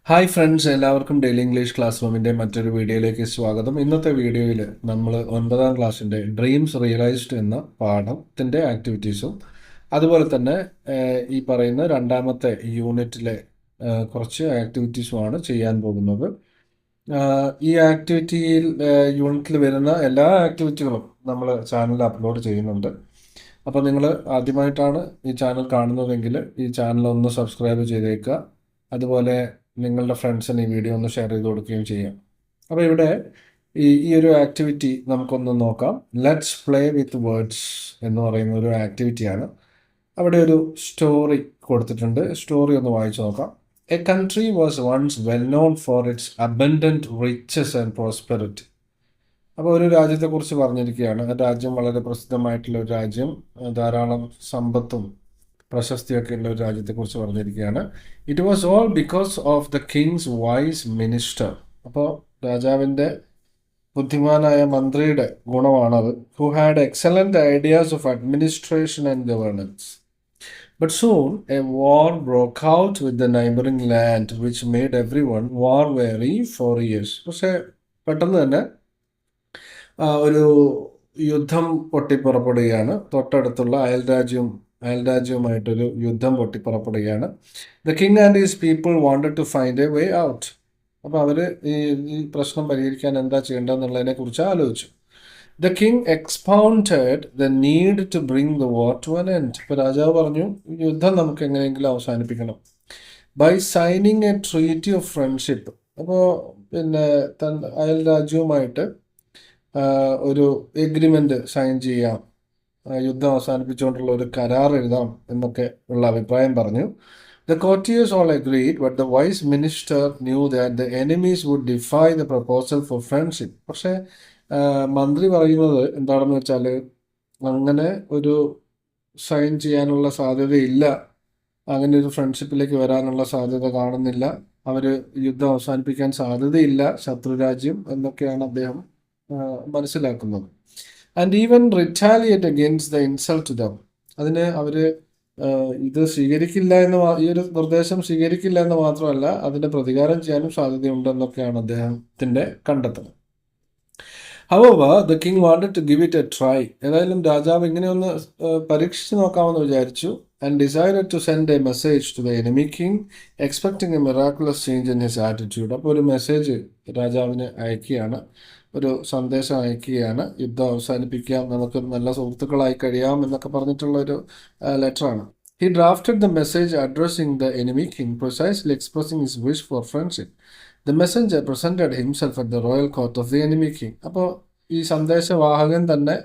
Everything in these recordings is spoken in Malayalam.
ഹായ് ഫ്രണ്ട്സ്, എല്ലാവർക്കും ഡെയിലി ഇംഗ്ലീഷ് ക്ലാസ് റൂമിൻ്റെ മറ്റൊരു വീഡിയോയിലേക്ക് സ്വാഗതം. ഇന്നത്തെ വീഡിയോയിൽ നമ്മൾ 9ാം ക്ലാസ്സിൻ്റെ ഡ്രീംസ് റിയലൈസ്ഡ് എന്ന പാഠത്തിൻ്റെ ആക്ടിവിറ്റീസും അതുപോലെ തന്നെ ഈ പറയുന്ന രണ്ടാമത്തെ യൂണിറ്റിലെ കുറച്ച് ആക്ടിവിറ്റീസുമാണ് ചെയ്യാൻ പോകുന്നത്. ഈ യൂണിറ്റിൽ വരുന്ന എല്ലാ ആക്ടിവിറ്റികളും നമ്മൾ ചാനലിൽ അപ്ലോഡ് ചെയ്യുന്നുണ്ട്. അപ്പോൾ നിങ്ങൾ ആദ്യമായിട്ടാണ് ഈ ചാനൽ കാണുന്നതെങ്കിൽ ഈ ചാനൽ ഒന്ന് സബ്സ്ക്രൈബ് ചെയ്തേക്കുക. അതുപോലെ നിങ്ങളുടെ ഫ്രണ്ട്സിന് ഈ വീഡിയോ ഒന്ന് ഷെയർ ചെയ്ത് കൊടുക്കുകയും ചെയ്യാം. അപ്പോൾ ഇവിടെ ഈ ഒരു ആക്ടിവിറ്റി നമുക്കൊന്ന് നോക്കാം. ലെറ്റ്സ് പ്ലേ വിത്ത് വേർഡ്സ് എന്ന് പറയുന്ന ഒരു ആക്ടിവിറ്റിയാണ്. അവിടെ ഒരു സ്റ്റോറി കൊടുത്തിട്ടുണ്ട്. സ്റ്റോറി ഒന്ന് വായിച്ചു നോക്കാം. A country was once well known for its abundant riches and prosperity. അപ്പോൾ ഒരു രാജ്യത്തെക്കുറിച്ച് പറഞ്ഞിരിക്കുകയാണ്. ആ രാജ്യം വളരെ പ്രസിദ്ധമായിട്ടുള്ള ഒരു രാജ്യം, ധാരാളം സമ്പത്തും പ്രശസ്തിയൊക്കെ ഉള്ള ഒരു രാജ്യത്തെക്കുറിച്ച് പറഞ്ഞിരിക്കുകയാണ്. It was all because of the king's wise minister. അപ്പോൾ രാജാവിൻ്റെ ബുദ്ധിമാനായ മന്ത്രിയുടെ ഗുണമാണത്. Who had excellent ideas of administration and governance. But soon a war broke out with the neighbouring land which made everyone war weary for years. പക്ഷേ പെട്ടെന്ന് തന്നെ ഒരു യുദ്ധം പൊട്ടിപ്പുറപ്പെടുകയാണ്. തൊട്ടടുത്തുള്ള അയൽരാജ്യവുമായിട്ടൊരു യുദ്ധം പൊട്ടിപ്പുറപ്പെടുകയാണ്. The king and his people wanted to find a way out. അപ്പോൾ അവർ ഈ പ്രശ്നം പരിഹരിക്കാൻ എന്താ ചെയ്യേണ്ടതെന്നുള്ളതിനെ കുറിച്ച് ആലോചിച്ചു. The king expounded the need to bring the war to an end. ഇപ്പോൾ രാജാവ് പറഞ്ഞു, യുദ്ധം നമുക്ക് എങ്ങനെയെങ്കിലും അവസാനിപ്പിക്കണം. By signing a treaty of friendship. അപ്പോൾ അയൽ രാജ്യവുമായിട്ട് ഒരു എഗ്രിമെൻ്റ് സൈൻ ചെയ്യാം, യുദ്ധം അവസാനിപ്പിച്ചുകൊണ്ടുള്ള ഒരു കരാർ എഴുതാം എന്നൊക്കെ ഉള്ള അഭിപ്രായം പറഞ്ഞു. The courtiers all agreed, but the wise minister knew that the enemies would defy the proposal for friendship. പക്ഷേ മന്ത്രി പറയുന്നത് എന്താണെന്ന് വെച്ചാൽ, അങ്ങനെ ഒരു സൈൻ ചെയ്യാനുള്ള സാധ്യതയില്ല, അങ്ങനെ ഒരു ഫ്രണ്ട്ഷിപ്പിലേക്ക് വരാനുള്ള സാധ്യത കാണുന്നില്ല, അവർ യുദ്ധം അവസാനിപ്പിക്കാൻ സാധ്യതയില്ല, ശത്രുരാജ്യം എന്നൊക്കെയാണ് അദ്ദേഹം മനസ്സിലാക്കുന്നത്. And even retaliate against the insult to them. അതിന് അവർ ഇത് സ്വീകരിക്കില്ല എന്ന്, ഈ ഒരു നിർദ്ദേശം സ്വീകരിക്കില്ല എന്ന് മാത്രമല്ല, അതിൻ്റെ പ്രതികാരം ചെയ്യാനും സാധ്യതയുണ്ടെന്നൊക്കെയാണ് അദ്ദേഹത്തിൻ്റെ കണ്ടെത്തൽ. However the king wanted to give it a try. ഏതായാലും രാജാവ് ഇങ്ങനെയൊന്ന് പരീക്ഷിച്ച് നോക്കാമെന്ന് വിചാരിച്ചു. And decided to send a message to the enemy king expecting a miraculous change in his attitude. അപ്പോൾ ഒരു മെസ്സേജ് രാജാവിന് അയക്കുകയാണ്, ഒരു സന്ദേശം അയക്കുകയാണ്. യുദ്ധം അവസാനിപ്പിക്കാം, നമുക്ക് നല്ല സുഹൃത്തുക്കളായി കഴിയാം എന്നൊക്കെ പറഞ്ഞിട്ടുള്ള ഒരു ലെറ്ററാണ്. He drafted the message addressing the enemy king, precisely expressing his wish for friendship. The messenger presented himself at the royal court of the enemy king. അപ്പോൾ ഈ സന്ദേശവാഹകൻ തന്നെ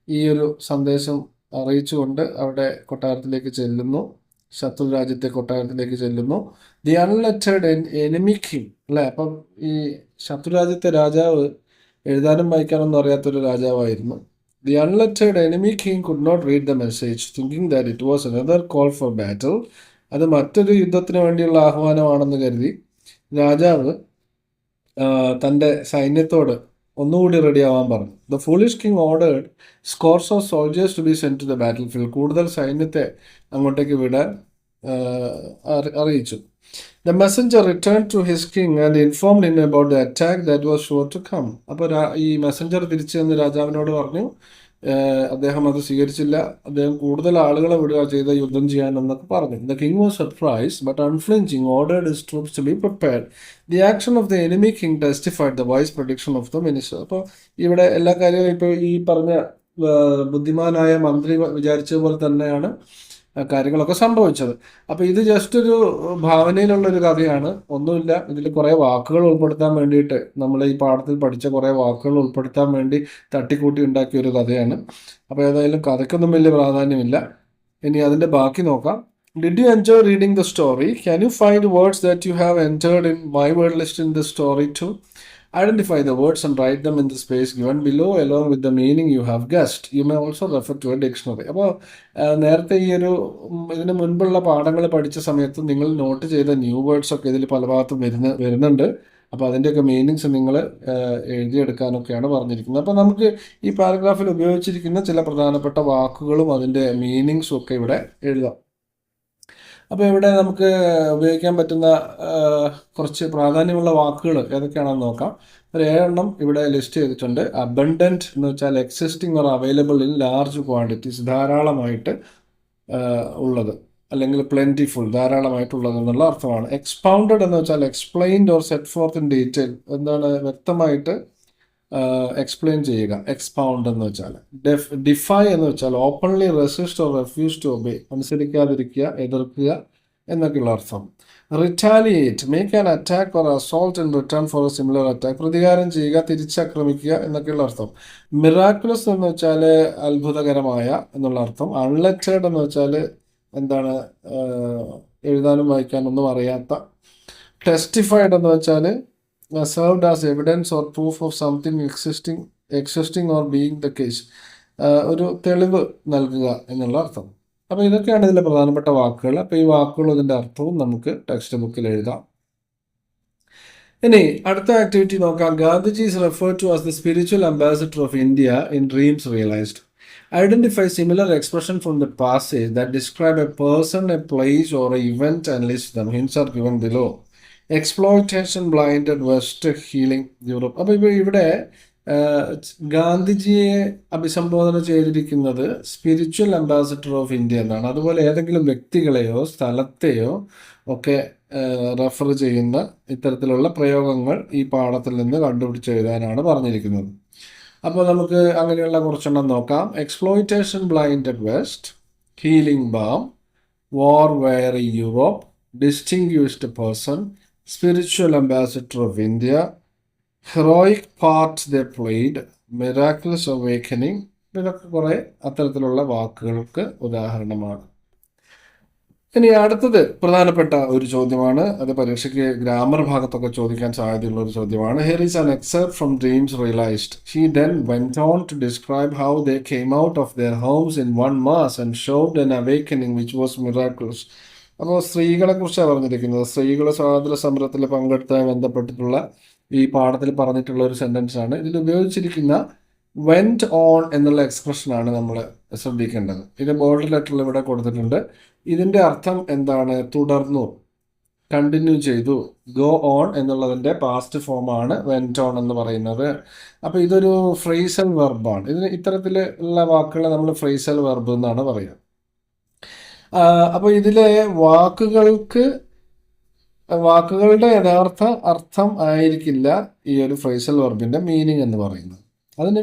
ഈ ഒരു സന്ദേശം അറിയിച്ചുകൊണ്ട് അവിടെ കൊട്ടാരത്തിലേക്ക് ചെല്ലുന്നു, ശത്രു രാജ്യത്തെ കൊട്ടാരത്തിലേക്ക് ചെല്ലുന്നു. ദി അൺലെറ്റേർഡ് എനിമി കിങ് അല്ലേ. അപ്പം ഈ ശത്രുരാജ്യത്തെ രാജാവ് എഴുതാനും വായിക്കാനൊന്നും അറിയാത്തൊരു രാജാവായിരുന്നു. The unlettered enemy king could not read the message, thinking that it was another call for battle. അത് മറ്റൊരു യുദ്ധത്തിന് വേണ്ടിയുള്ള ആഹ്വാനമാണെന്ന് കരുതി രാജാവ് തൻ്റെ സൈന്യത്തോട് ഒന്നുകൂടി റെഡിയാവാൻ പറഞ്ഞു. The foolish king ordered scores of soldiers to be sent to the battlefield. കൂടുതൽ സൈന്യത്തെ അങ്ങോട്ടേക്ക് വിടാൻ അറിയിച്ചു. The messenger returned to his king and informed him about the attack that was sure to come. അപ്പോൾ ഈ മെസ്സഞ്ചർ തിരിച്ചു ചെന്ന് രാജാവിനോട് പറഞ്ഞു, അദ്ദേഹം അത് സ്വീകരിച്ചില്ല, അദ്ദേഹം കൂടുതൽ ആളുകളെ വിടുക ചെയ്ത യുദ്ധം ചെയ്യാനെന്നൊക്കെ പറഞ്ഞു. The king was surprised but unflinching ordered his troops to be prepared. The action of the enemy king testified the wise prediction of the minister. അപ്പോൾ ഇവിടെ എല്ലാ കാര്യവും ഇപ്പോൾ ഈ പറഞ്ഞ ബുദ്ധിമാനായ മന്ത്രി വിചാരിച്ചതുപോലെ തന്നെയാണ് കാര്യങ്ങളൊക്കെ സംഭവിച്ചത്. അപ്പോൾ ഇത് ജസ്റ്റ് ഒരു ഭാവനയിലുള്ളൊരു കഥയാണ്, ഒന്നുമില്ല. ഇതിൽ കുറേ വാക്കുകൾ ഉൾപ്പെടുത്താൻ വേണ്ടിയിട്ട്, നമ്മൾ ഈ പാഠത്തിൽ പഠിച്ച കുറേ വാക്കുകൾ ഉൾപ്പെടുത്താൻ വേണ്ടി തട്ടിക്കൂട്ടി ഉണ്ടാക്കിയ ഒരു കഥയാണ്. അപ്പോൾ ഏതായാലും കഥയ്ക്കൊന്നും വലിയ പ്രാധാന്യമില്ല. ഇനി അതിൻ്റെ ബാക്കി നോക്കാം. Did you enjoy reading the story? Can you find words that you have entered in my word list in the story too? Identify the words and write them in the space given below along with the meaning you have guessed. You may also refer to a dictionary. അപ്പോൾ നേരത്തെ ഇതിന് മുൻപുള്ള പാഠങ്ങൾ പഠിച്ച സമയത്ത് നിങ്ങൾ നോട്ട് ചെയ്ത ന്യൂ വേർഡ്സ് ഒക്കെ ഇതിൽ പല ഭാഗത്തും വരുന്നുണ്ട്. അപ്പോൾ അതിൻ്റെയൊക്കെ മീനിങ്സ് നിങ്ങൾ എഴുതിയെടുക്കാനൊക്കെയാണ് പറഞ്ഞിരിക്കുന്നത്. അപ്പോൾ നമുക്ക് ഈ പാരഗ്രാഫിൽ ഉപയോഗിച്ചിരിക്കുന്ന ചില പ്രധാനപ്പെട്ട വാക്കുകളും അതിൻ്റെ മീനിങ്സും ഒക്കെ ഇവിടെ എഴുതാം. അപ്പോൾ ഇവിടെ നമുക്ക് ഉപയോഗിക്കാൻ പറ്റുന്ന കുറച്ച് പ്രാധാന്യമുള്ള വാക്കുകൾ ഏതൊക്കെയാണെന്ന് നോക്കാം. ഒരു 7 ഇവിടെ ലിസ്റ്റ് ചെയ്തിട്ടുണ്ട്. അബണ്ടന്റ് എന്ന് വെച്ചാൽ existing or available in large quantities, ധാരാളമായിട്ട് ഉള്ളത്, അല്ലെങ്കിൽ പ്ലെന്റിഫുൾ, ധാരാളമായിട്ടുള്ളത് എന്നുള്ള അർത്ഥമാണ്. എക്സ്പൗണ്ടഡ് എന്ന് വെച്ചാൽ explained or set fourth in detail, എന്താണ് വ്യക്തമായിട്ട് എക്സ്പ്ലെയിൻ ചെയ്യുക, എക്സ്പൗണ്ട് എന്ന് വെച്ചാൽ. ഡിഫൈ എന്ന് വെച്ചാൽ openly resist or refuse to obey, അനുസരിക്കാതിരിക്കുക, എതിർക്കുക എന്നൊക്കെയുള്ള അർത്ഥം. Retaliate, make an attack or assault in return for a similar attack, പ്രതികാരം ചെയ്യുക, തിരിച്ചാക്രമിക്കുക എന്നൊക്കെയുള്ള അർത്ഥം. മിറാക്കുലസ് എന്ന് വെച്ചാൽ അത്ഭുതകരമായ എന്നുള്ള അർത്ഥം. അൺലെറ്റേഡ് എന്ന് വെച്ചാൽ എന്താണ്, എഴുതാനും വായിക്കാനൊന്നും അറിയാത്ത. ടെസ്റ്റിഫൈഡ് എന്ന് വെച്ചാൽ served as evidence or proof of something existing or being the case, ഒരു തെളിവ് നൽകുക എന്നുള്ള അർത്ഥം. അപ്പോൾ ഇതൊക്കെയാണ് ഇതിലെ പ്രധാനപ്പെട്ട വാക്കുകൾ. അപ്പോൾ ഈ വാക്കുകളും ഇതിൻ്റെ അർത്ഥവും നമുക്ക് ടെക്സ്റ്റ് ബുക്കിൽ എഴുതാം. ഇനി അടുത്ത ആക്ടിവിറ്റി നോക്കാം. Gandhiji is referred to as the spiritual ambassador of India in Dreams Realised. Identify similar expression from the passage that describe a person, a place or an event and list them. Hints are given below. Exploitation, blinded west, healing Europe. അപ്പോൾ ഇപ്പോൾ ഇവിടെ ഗാന്ധിജിയെ അഭിസംബോധന ചെയ്തിരിക്കുന്നത് സ്പിരിച്വൽ അംബാസിഡർ ഓഫ് ഇന്ത്യ എന്നാണ്. അതുപോലെ ഏതെങ്കിലും വ്യക്തികളെയോ സ്ഥലത്തെയോ ഒക്കെ റെഫർ ചെയ്യുന്ന ഇത്തരത്തിലുള്ള പ്രയോഗങ്ങൾ ഈ പാഠത്തിൽ നിന്ന് കണ്ടുപിടിച്ചെഴുതാനാണ് പറഞ്ഞിരിക്കുന്നത്. അപ്പോൾ നമുക്ക് അങ്ങനെയുള്ള കുറച്ചെണ്ണം നോക്കാം. Exploitation, blinded west, healing balm, war weary Europe, distinguished person, spiritual ambassador of India, heroic part they played, miraculous awakening. ഇതൊക്കെ കുറേ അത്തരത്തിലുള്ള വാക്കുകൾക്ക് ഉദാഹരണമാണ്. ഇനി അടുത്തത് പ്രധാനപ്പെട്ട ഒരു ചോദ്യമാണ്. അത് പരീക്ഷയ്ക്ക് ഗ്രാമർ ഭാഗത്തൊക്കെ ചോദിക്കാൻ സാധ്യതയുള്ള ഒരു ചോദ്യമാണ്. Here is an excerpt from Dreams Realized. He then went on to describe how they came out of their homes in one mass and showed an awakening which was miraculous. അപ്പോൾ സ്ത്രീകളെ കുറിച്ചാണ് പറഞ്ഞിരിക്കുന്നത്. സ്ത്രീകൾ സ്വാതന്ത്ര്യ സമരത്തിൽ പങ്കെടുത്തതുമായി ബന്ധപ്പെട്ടിട്ടുള്ള ഈ പാഠത്തിൽ പറഞ്ഞിട്ടുള്ള ഒരു സെൻറ്റൻസ് ആണ്. ഇതിൽ ഉപയോഗിച്ചിരിക്കുന്ന വെൻറ്റ് ഓൺ എന്നുള്ള എക്സ്പ്രഷനാണ് നമ്മൾ ശ്രദ്ധിക്കേണ്ടത്. ഇത് ബോൾഡ് ലെറ്ററിൽ ഇവിടെ കൊടുത്തിട്ടുണ്ട്. ഇതിൻ്റെ അർത്ഥം എന്താണ്? തുടർന്നു, കണ്ടിന്യൂ ചെയ്തു. ഗോ ഓൺ എന്നുള്ളതിൻ്റെ പാസ്റ്റ് ഫോമാണ് വെൻറ്റ് ഓൺ എന്ന് പറയുന്നത്. അപ്പോൾ ഇതൊരു ഫ്രേസൽ വെർബാണ്. ഇതിന് ഇത്തരത്തിലുള്ള വാക്കുകളെ നമ്മൾ ഫ്രേസൽ വെർബ് എന്നാണ് പറയുക. അപ്പോൾ ഇതിലെ വാക്കുകളുടെ യഥാർത്ഥ അർത്ഥം ആയിരിക്കില്ല ഈ ഒരു ഫ്രേസൽ വെർബിൻ്റെ മീനിങ് എന്ന് പറയുന്നത്. അതിന്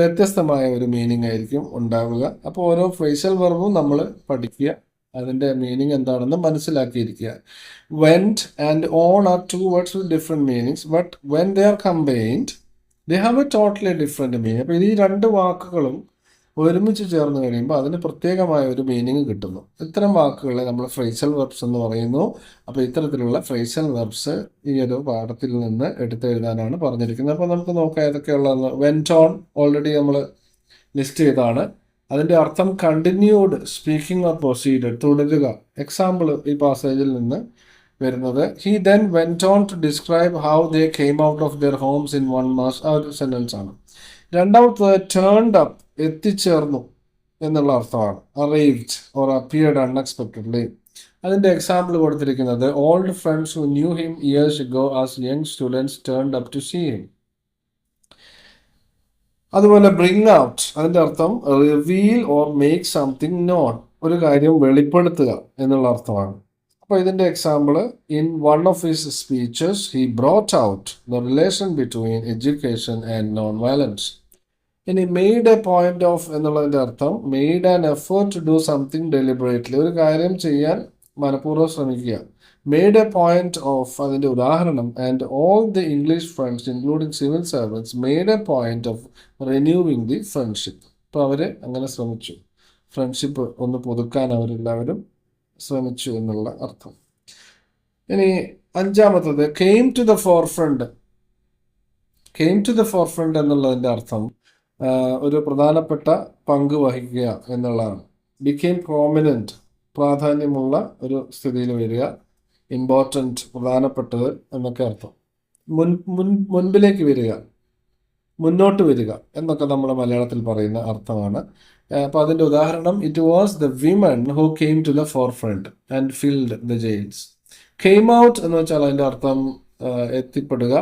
വ്യത്യസ്തമായ ഒരു മീനിങ് ആയിരിക്കും ഉണ്ടാവുക. അപ്പോൾ ഓരോ ഫ്രേസൽ വെർബും നമ്മൾ പഠിക്കുക, അതിൻ്റെ മീനിങ് എന്താണെന്ന് മനസ്സിലാക്കിയിരിക്കുക. Went and on are two words with different meanings, but when they are combined they have a totally different meaning. അപ്പോൾ ഈ രണ്ട് വാക്കുകളും ഒരുമിച്ച് ചേർന്ന് കഴിയുമ്പോൾ അതിന് പ്രത്യേകമായ ഒരു മീനിങ് കിട്ടുന്നു. ഇത്തരം വാക്കുകളെ നമ്മൾ ഫ്രേസൽ വെർബ്സ് എന്ന് പറയുന്നു. അപ്പോൾ ഇത്തരത്തിലുള്ള ഫ്രേസൽ വെർബ്സ് ഈ ഒരു പാഠത്തിൽ നിന്ന് എടുത്തെഴുതാനാണ് പറഞ്ഞിരിക്കുന്നത്. അപ്പോൾ നമുക്ക് നോക്കാം ഏതൊക്കെയുള്ളതെന്ന്. വെൻറ്റ് ഓൺ ഓൾറെഡി നമ്മൾ ലിസ്റ്റ് ചെയ്താണ്. അതിൻ്റെ അർത്ഥം കണ്ടിന്യൂഡ് സ്പീക്കിംഗ് ഓർ പ്രൊസീഡഡ്, തുടരുക. എക്സാമ്പിൾ ഈ പാസേജിൽ നിന്ന് വരുന്നത് he then went on to describe how they came out of their homes in one mass. ആ ഒരു സെൻറ്റൻസ് ആണ്. രണ്ടാമത്തത് ടേൺഡ് അപ്പ്, എത്തിച്ചേർന്നു എന്നുള്ള അർത്ഥമാണ്. Arrived or appeared unexpectedly. അതിൻ്റെ എക്സാമ്പിൾ കൊടുത്തിരിക്കുന്നത് old friends who knew him years ago as young students turned up to see him. അതുപോലെ ബ്രിങ് ഔട്ട്, അതിൻ്റെ അർത്ഥം reveal or make something known, ഒരു കാര്യം വെളിപ്പെടുത്തുക എന്നുള്ള അർത്ഥമാണ്. അപ്പോൾ ഇതിൻ്റെ example in one of his speeches he brought out the relation between education and non violence. ഇനി മെയ്ഡ് എ പോയിന്റ് ഓഫ് എന്നുള്ളതിൻ്റെ അർത്ഥം made an effort to do something deliberately, ഒരു കാര്യം ചെയ്യാൻ മനഃപൂർവ്വം ശ്രമിക്കുക. മെയ്ഡ് എ പോയിന്റ് ഓഫ്, അതിൻ്റെ ഉദാഹരണം and all the English friends including civil servants made a point of renewing the friendship. അപ്പോൾ അവർ അങ്ങനെ ശ്രമിച്ചു, ഫ്രണ്ട്ഷിപ്പ് ഒന്ന് പുതുക്കാൻ അവരെല്ലാവരും ശ്രമിച്ചു എന്നുള്ള അർത്ഥം. ഇനി അഞ്ചാമത്തത് came to the forefront. Came to the forefront എന്നുള്ളതിൻ്റെ അർത്ഥം ഒരു പ്രധാനപ്പെട്ട പങ്ക് വഹിക്കുക എന്നുള്ളതാണ്. ബിക്കെയിം പ്രോമിനൻറ്റ്, പ്രാധാന്യമുള്ള ഒരു സ്ഥിതിയിൽ വരിക. ഇമ്പോർട്ടൻറ്റ്, പ്രധാനപ്പെട്ടത് എന്നൊക്കെ അർത്ഥം. മുൻപിലേക്ക് വരിക. മുന്നോട്ട് വരിക എന്നൊക്കെ നമ്മൾ മലയാളത്തിൽ പറയുന്ന അർത്ഥമാണ്. അപ്പോൾ അതിൻ്റെ ഉദാഹരണം, it was the women who came to the forefront and filled the jails. Came out എന്ന് വെച്ചാൽ അതിൻ്റെ അർത്ഥം എത്തിപ്പെടുക,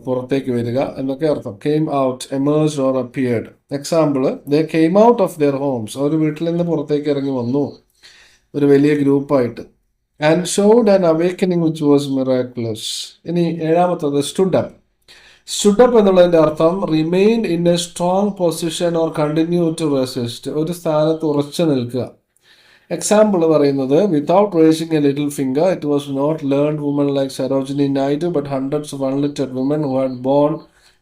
പുറത്തേക്ക് വരിക എന്നൊക്കെ അർത്ഥം. Came out, emerged or appeared. Example, they came out of their homes. അവർ വീട്ടിൽ നിന്ന് പുറത്തേക്ക് ഇറങ്ങി വന്നു ഒരു വലിയ ഗ്രൂപ്പായിട്ട്. And showed an awakening which was miraculous. ഇനി ഏഴാമത്തത് സ്റ്റുഡ് അപ്പ്. സ്റ്റുഡ് അപ്പ് എന്നുള്ളതിൻ്റെ അർത്ഥം remain in a strong position or continue to resist. ഒരു സ്ഥാനത്ത് ഉറച്ചു നിൽക്കുക. എക്സാമ്പിൾ പറയുന്നത്, without raising a little finger it was not learned women like Sarojini Naidu but hundreds of unlettered women who had borne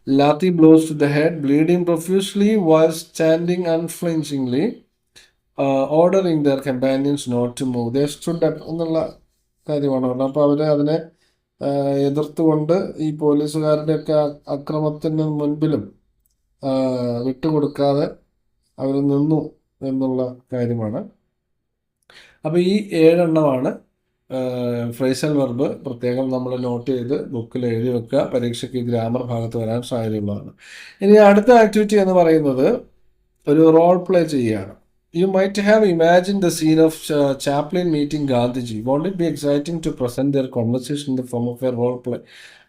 lathi blows to the head bleeding profusely while standing unflinchingly ordering their companions not to move. They stood up എന്നുള്ള കാര്യമാണ് പറഞ്ഞത്. അപ്പോൾ അവർ അതിനെ എതിർത്തുകൊണ്ട് ഈ പോലീസുകാരുടെയൊക്കെ അക്രമത്തിന് മുൻപിലും വിട്ടുകൊടുക്കാതെ അവർ നിന്നു എന്നുള്ള കാര്യമാണ്. അപ്പോൾ ഈ 7 എണ്ണമാണ് ഫ്രേസൽ വെർബ്. പ്രത്യേകം നമ്മൾ നോട്ട് ചെയ്ത് ബുക്കിൽ എഴുതി വെക്കുക. പരീക്ഷയ്ക്ക് ഗ്രാമർ ഭാഗത്ത് വരാൻ സാധ്യതയുള്ളതാണ്. ഇനി അടുത്ത ആക്ടിവിറ്റി എന്ന് പറയുന്നത് ഒരു റോൾ പ്ലേ ചെയ്യുകയാണ്. You might have imagined the scene of Chaplin meeting Gandhiji. Won't it be exciting to present their conversation in the form of a role play?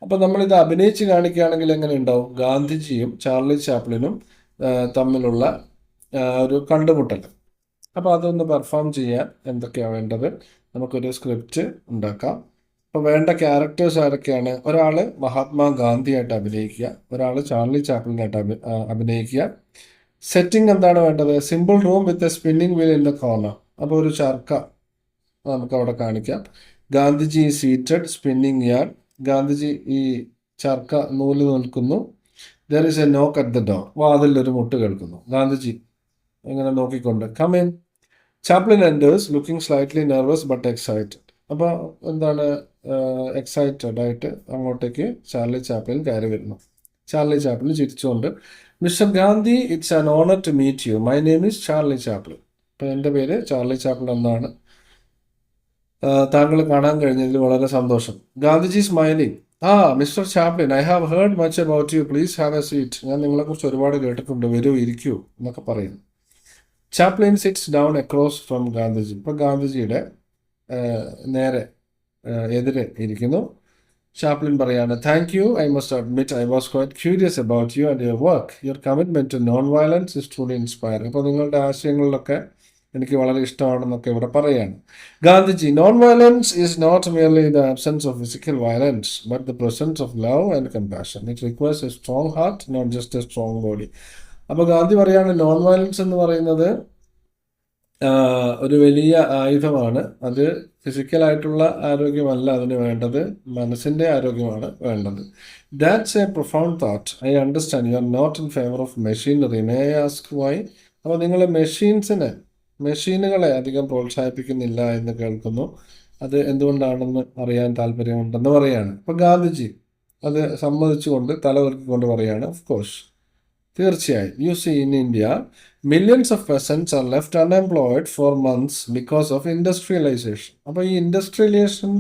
അപ്പോൾ നമ്മളിത് അഭിനയിച്ച് കാണിക്കുകയാണെങ്കിൽ എങ്ങനെ ഉണ്ടാവും? ഗാന്ധിജിയും ചാർലി ചാപ്ലിനും തമ്മിലുള്ള ഒരു കണ്ടുമുട്ടൽ. അപ്പോൾ അതൊന്ന് പെർഫോം ചെയ്യാൻ എന്തൊക്കെയാണ് വേണ്ടത്? നമുക്കൊരു സ്ക്രിപ്റ്റ് ഉണ്ടാക്കാം. അപ്പോൾ വേണ്ട ക്യാരക്ടേഴ്സ് ആരൊക്കെയാണ്? ഒരാൾ മഹാത്മാഗാന്ധിയായിട്ട് അഭിനയിക്കുക, ഒരാൾ ചാർലി ചാപ്ലിനായിട്ട് അഭിനയിക്കുക. സെറ്റിംഗ് എന്താണ് വേണ്ടത്? Simple room with a spinning wheel in the corner. അപ്പോൾ ഒരു ചർക്ക നമുക്ക് അവിടെ കാണിക്കാം. Gandhiji seated, spinning yarn. Gandhiji ഈ ചർക്ക നൂല് നിൽക്കുന്നു. There is a knock at the door. വാതിലൊരു മുട്ട് കേൾക്കുന്നു. ഗാന്ധിജി ഇങ്ങനെ നോക്കിക്കൊണ്ട് come in. Chaplin enters looking slightly nervous but excited. അപ്പോൾ എന്താണ്, എക്സൈറ്റഡ് ആയിട്ട് അങ്ങോട്ടേക്ക് ചാർലി ചാപ്ലിൻ കയറി വരുന്നു. ചാർലി ചാപ്ലിൻ ചിരിച്ചുകൊണ്ട്, mister Gandhi, it's an honour to meet U. My name is Charlie Chaplin. അപ്പോൾ എൻ്റെ പേര് ചാർലി ചാപ്ലിൻ എന്നാണ്. താങ്കൾ കാണാൻ കഴിഞ്ഞതിൽ വളരെ സന്തോഷം. Gandhiji smiling. Mister Chaplin, I have heard much about you. Please have a seat. ഞാൻ നിങ്ങളെക്കുറിച്ച് ഒരുപാട് കേട്ടിട്ടുണ്ട്, വരൂ ഇരിക്കൂ എന്നൊക്കെ പറയുന്നു. Chaplin sits down across from Gandhiji. ഇപ്പോൾ ഗാന്ധിജിയുടെ നേരെ എതിരെ ഇരിക്കുന്നു. ചാപ്ലിൻ പറയാണ്, thank you. I must admit I was quite curious about you and your work. Your commitment to non violence is truly inspiring. അപ്പോൾ നിങ്ങളുടെ ആശയങ്ങളിലൊക്കെ എനിക്ക് വളരെ ഇഷ്ടമാണെന്നൊക്കെ ഇവിടെ പറയുകയാണ്. Gandhiji, non violence is not merely the absence of physical violence but the presence of love and compassion. It requires a strong heart, not just a strong body. അപ്പോൾ ഗാന്ധി പറയാണ്, നോൺ വയലൻസ് എന്ന് പറയുന്നത് ഒരു വലിയ ആയുധമാണ്. അത് ഫിസിക്കലായിട്ടുള്ള ആരോഗ്യമല്ല അതിന് വേണ്ടത്, മനസ്സിൻ്റെ ആരോഗ്യമാണ് വേണ്ടത്. That's a profound thought. I understand you are not in favour of machinery. May I ask why? അപ്പോൾ നിങ്ങൾ മെഷീനുകളെ അധികം പ്രോത്സാഹിപ്പിക്കുന്നില്ല എന്ന് കേൾക്കുന്നു. അത് എന്തുകൊണ്ടാണെന്ന് അറിയാൻ താല്പര്യമുണ്ടെന്ന് പറയാണ്. അപ്പോൾ ഗാന്ധിജി അത് സമ്മതിച്ചുകൊണ്ട് തല ഉയർത്തിക്കൊണ്ട് പറയാണ്, ഓഫ് കോഴ്സ്, തീർച്ചയായും. You see in India millions of peasants are left unemployed for months because of industrialisation. അപ്പോൾ ഈ ഇൻഡസ്ട്രിയലൈസേഷൻ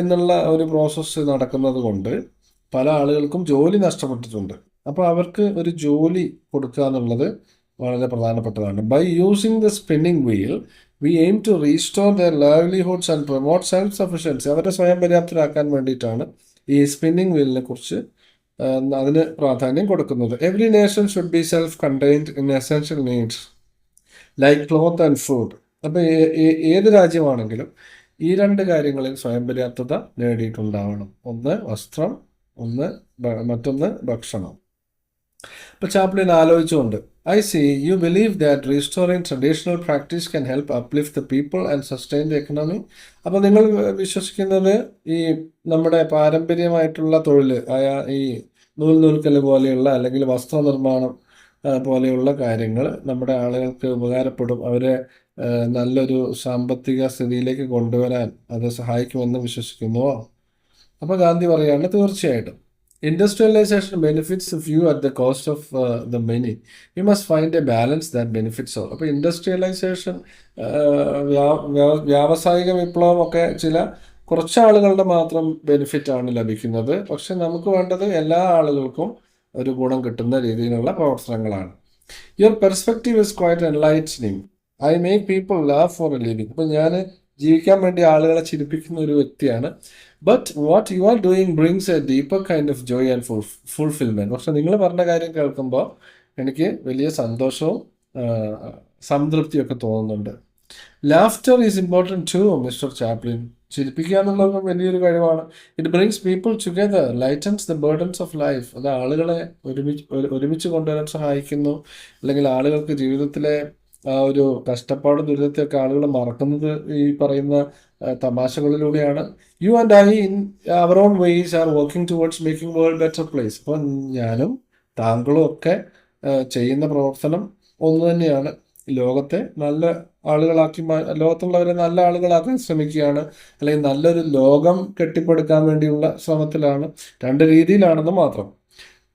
എന്നുള്ള ഒരു പ്രോസസ്സ് നടക്കുന്നത് കൊണ്ട് പല ആളുകൾക്കും ജോലി നഷ്ടപ്പെട്ടിട്ടുണ്ട്. അപ്പോൾ അവർക്ക് ഒരു ജോലി കൊടുക്കുക എന്നുള്ളത് വളരെ പ്രധാനപ്പെട്ടതാണ്. By using the spinning wheel we aim to restore their livelihoods and promote self sufficiency. അവരെ സ്വയം പര്യാപ്തരാക്കാൻ വേണ്ടിയിട്ടാണ് ഈ സ്പിന്നിങ് വീലിനെ കുറിച്ച് അതിന് പ്രാധാന്യം കൊടുക്കുന്നത്. Every nation should be self contained in essential needs like cloth and food. അപ്പോൾ ഏത് രാജ്യമാണെങ്കിലും ഈ 2 കാര്യങ്ങളിൽ സ്വയം പര്യാപ്തത നേടിയിട്ടുണ്ടാവണം. ഒന്ന് വസ്ത്രം, മറ്റൊന്ന് ഭക്ഷണം. അപ്പോൾ ചാപ്ലിൻ ആലോചിച്ചുകൊണ്ട്, I see you believe that restoring traditional practice can help uplift the people and sustain the economy. അപ്പോൾ നിങ്ങൾ വിശ്വസിക്കുന്നത് ഈ നമ്മുടെ പാരമ്പര്യമായിട്ടുള്ള തൊഴിൽ ഈ നൂൽക്കൽ പോലെയുള്ള അല്ലെങ്കിൽ വസ്ത്രനിർമ്മാണം പോലെയുള്ള കാര്യങ്ങൾ നമ്മുടെ ആളുകൾക്ക് ഉപകാരപ്പെടും, അവരെ നല്ലൊരു സാമ്പത്തിക സ്ഥിതിയിലേക്ക് കൊണ്ടുവരാൻ അത് സഹായിക്കുമെന്ന് വിശ്വസിക്കുന്നുവോ? അപ്പോൾ ഗാന്ധി പറയാണ്, തീർച്ചയായിട്ടും. Industrialisation benefits few at the cost of the many. You must find a balance that benefits all. അപ്പോൾ ഇൻഡസ്ട്രിയലൈസേഷൻ, വ്യാവസായിക വിപ്ലവം ഒക്കെ കുറച്ച് ആളുകളുടെ മാത്രം ബെനിഫിറ്റാണ് ലഭിക്കുന്നത്. പക്ഷെ നമുക്ക് വേണ്ടത് എല്ലാ ആളുകൾക്കും ഒരു ഗുണം കിട്ടുന്ന രീതിയിലുള്ള പ്രവർത്തനങ്ങളാണ്. Your perspective is quite enlightening. I make people laugh for a living. ഇപ്പം ഞാൻ ജീവിക്കാൻ വേണ്ടി ആളുകളെ ചിരിപ്പിക്കുന്ന ഒരു വ്യക്തിയാണ്. But what you are doing brings a deeper kind of joy and fulfilment. പക്ഷെ നിങ്ങൾ പറഞ്ഞ കാര്യം കേൾക്കുമ്പോൾ എനിക്ക് വലിയ സന്തോഷവും സംതൃപ്തിയൊക്കെ തോന്നുന്നുണ്ട്. Laughter is important to Mister Chaplin. ചിരിപ്പിക്കുക എന്നുള്ളത് വലിയൊരു കഴിവാണ്. It brings people together, lightens the burdens of life. അത് ആളുകളെ ഒരുമിച്ച് കൊണ്ടുവരാൻ സഹായിക്കുന്നു. അല്ലെങ്കിൽ ആളുകൾക്ക് ജീവിതത്തിലെ ആ ഒരു കഷ്ടപ്പാടും ദുരിതത്തെയൊക്കെ ആളുകൾ മറക്കുന്നത് ഈ പറയുന്ന തമാശകളിലൂടെയാണ്. You and I in our own ways are working towards making world better place. അപ്പോൾ ഞാനും താങ്കളും ഒക്കെ ചെയ്യുന്ന പ്രവർത്തനം ഒന്ന് തന്നെയാണ്. ലോകത്തെ നല്ല ആളുകളാക്കി ലോകത്തുള്ളവരെ നല്ല ആളുകളാക്കാൻ ശ്രമിക്കുകയാണ്, അല്ലെങ്കിൽ നല്ലൊരു ലോകം കെട്ടിപ്പടുക്കാൻ വേണ്ടിയുള്ള ശ്രമത്തിലാണ്. രണ്ട് രീതിയിലാണെന്ന് മാത്രം.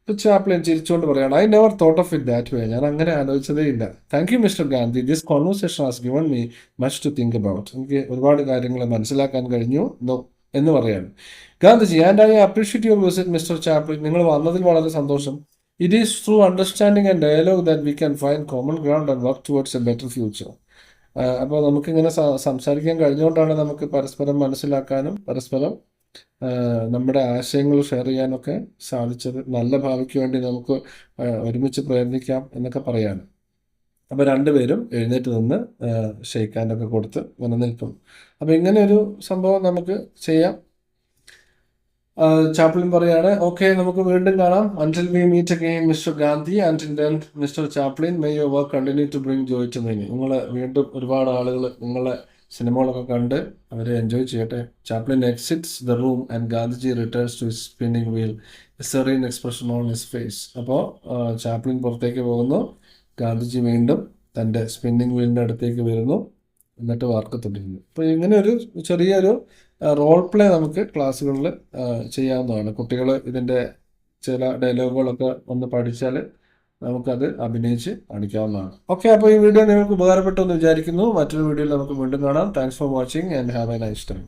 ചാപ്ലിൻ ചിരിച്ചുകൊണ്ട് പറയാണ്, I never thought of it that way. ഞാൻ അങ്ങനെ ആലോചിച്ചതേ ഇല്ല. Thank you mister Gandhi, this conversation has given me much to think about. എനിക്ക് ഒരുപാട് കാര്യങ്ങൾ മനസ്സിലാക്കാൻ കഴിഞ്ഞു എന്ന് പറയാണ് Gandhiji. And I appreciate your visit mister Chaplin. നിങ്ങൾ വന്നതിൽ വളരെ സന്തോഷം. It is through understanding and dialogue that we can find common ground and work towards a better future. അപ്പോൾ നമുക്കിങ്ങനെ സംസാരിക്കാൻ കഴിഞ്ഞുകൊണ്ടാണ് നമുക്ക് പരസ്പരം മനസ്സിലാക്കാനും പരസ്പരം നമ്മുടെ ആശയങ്ങൾ ഷെയർ ചെയ്യാനൊക്കെ സാധിച്ചത്. നല്ല ഭാവിക്ക് വേണ്ടി നമുക്ക് ഒരുമിച്ച് പ്രയത്നിക്കാം എന്നൊക്കെ പറയാണ്. അപ്പോൾ രണ്ടുപേരും എഴുന്നേറ്റ് നിന്ന് ഷെയ്ക്ക് ഹാൻഡൊക്കെ കൊടുത്ത് ഇങ്ങനെ നിൽക്കും. അപ്പോൾ ഇങ്ങനെ ഒരു സംഭവം നമുക്ക് ചെയ്യാം. ചാപ്ലിൻ പറയാണ്, ഓക്കെ നമുക്ക് വീണ്ടും കാണാം. Until we meet again mister Gandhi, until then mister Chaplin, may your work continue to bring joy to many. നിങ്ങൾ വീണ്ടും ഒരുപാട് ആളുകൾ നിങ്ങളെ സിനിമകളൊക്കെ കണ്ട് അവരെ എൻജോയ് ചെയ്യട്ടെ. Chaplin exits the room and Gandhiji returns to his spinning wheel, a serene expression on his face. അപ്പോൾ ചാപ്ലിൻ പുറത്തേക്ക് പോകുന്നു, ഗാന്ധിജി വീണ്ടും തൻ്റെ സ്പിന്നിങ് വീലിൻ്റെ അടുത്തേക്ക് വരുന്നു, എന്നിട്ട് വർക്ക് തുടരുന്നു. അപ്പോൾ ഇങ്ങനെ ഒരു ചെറിയൊരു റോൾ പ്ലേ നമുക്ക് ക്ലാസ്സുകളിൽ ചെയ്യാവുന്നതാണ്. കുട്ടികൾ ഇതിൻ്റെ ചില ഡയലോഗുകളൊക്കെ ഒന്ന് പഠിച്ചാൽ നമുക്കത് അഭിനയിച്ച് കാണിക്കാവുന്നതാണ്. ഓക്കെ, അപ്പോൾ ഈ വീഡിയോ നിങ്ങൾക്ക് ഉപകാരപ്പെട്ടു എന്ന് വിചാരിക്കുന്നു. മറ്റൊരു വീഡിയോയിൽ നമുക്ക് വീണ്ടും കാണാം. Thanks for watching and have A nice time.